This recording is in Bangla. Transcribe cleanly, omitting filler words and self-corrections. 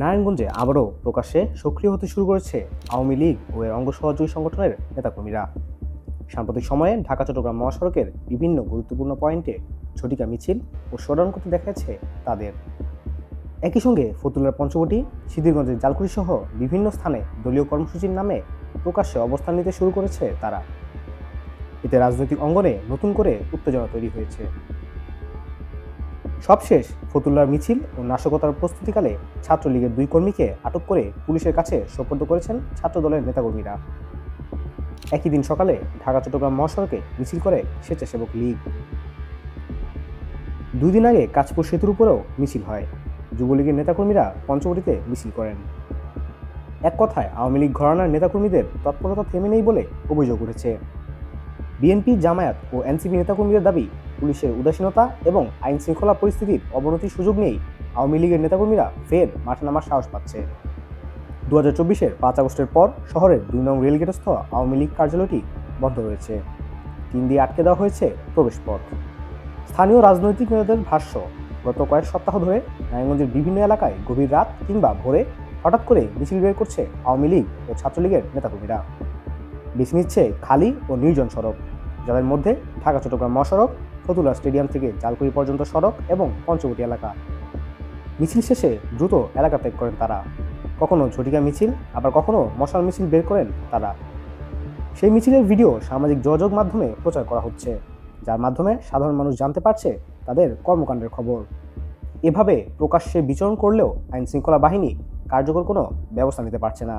নারায়ণগঞ্জে আবারও প্রকাশ্যে সক্রিয় হতে শুরু করেছে আওয়ামী লীগ ও এর অঙ্গ সহযোগী সংগঠনের নেতাকর্মীরা। সাম্প্রতিক সময়ে ঢাকা চট্টগ্রাম মহাসড়কের বিভিন্ন গুরুত্বপূর্ণ পয়েন্টে ঝটিকা মিছিল ও শোডাউন করতে দেখা যাচ্ছে তাদের। একই সঙ্গে ফতুল্লার পঞ্চবটি, সিদ্ধিরগঞ্জের জালকুড়ি সহ বিভিন্ন স্থানে দলীয় কর্মসূচির নামে প্রকাশ্যে অবস্থান নিতে শুরু করেছে তারা। এতে রাজনৈতিক অঙ্গনে নতুন করে উত্তেজনা তৈরি হয়েছে। সবশেষ ফতুল্লার মিছিল ও নাশকতার প্রস্তুতিকালে ছাত্রলীগের 2 কর্মীকে আটক করে পুলিশের কাছে সোপর্দ করেছেন ছাত্রদলের নেতাকর্মীরা। একই দিন সকালে ঢাকা চট্টগ্রাম মহাসড়কে মিছিল করে স্বেচ্ছাসেবক লীগ। 2 দিন আগে কাঁচপুর সেতুর উপরেও মিছিল হয়। যুবলীগের নেতাকর্মীরা পঞ্চবটিতে মিছিল করেন। এক কথায় আওয়ামী লীগ ঘরানার নেতাকর্মীদের তৎপরতা থেমে নেই বলে অভিযোগ উঠেছে। বিএনপি, জামায়াত ও এনসিপি নেতাকর্মীদের দাবি, পুলিশের উদাসীনতা এবং আইন শৃঙ্খলা পরিস্থিতির অবনতির সুযোগ নিয়েই আওয়ামী লীগের নেতাকর্মীরা ফের মাঠে নামার সাহস পাচ্ছে। 2024-এর 5 আগস্টের পর শহরের 2 নং রেলগেটস্থ আওয়ামী লীগ কার্যালয়টি বন্ধ রয়েছে। 3 দিয়ে আটকে দেওয়া হয়েছে প্রবেশপথ। স্থানীয় রাজনৈতিক নেতাদের ভাষ্য, গত কয়েক সপ্তাহ ধরে নারায়ণগঞ্জের বিভিন্ন এলাকায় গভীর রাত কিংবা ভোরে হঠাৎ করে মিছিল বের করছে আওয়ামী লীগ ও ছাত্রলীগের নেতাকর্মীরা। বেছে নিচ্ছে খালি ও নির্জন সড়ক, যাদের মধ্যে ঢাকা চট্টগ্রাম মহাসড়ক, ফতুল্লা স্টেডিয়াম থেকে জালকুড়ি পর্যন্ত সড়ক এবং পঞ্চবটি এলাকা। মিছিল শেষে দ্রুত এলাকা ত্যাগ করেন তারা। কখনো ঝটিকা মিছিল, আবার কখনো মশাল মিছিল বের করেন তারা। সেই মিছিলের ভিডিও সামাজিক যোগাযোগ মাধ্যমে প্রচার করা হচ্ছে, যার মাধ্যমে সাধারণ মানুষ জানতে পারছে তাদের কর্মকাণ্ডের খবর। এভাবে প্রকাশ্যে বিচরণ করলেও আইন শৃঙ্খলা বাহিনী কার্যকর কোনো ব্যবস্থা নিতে পারছে না।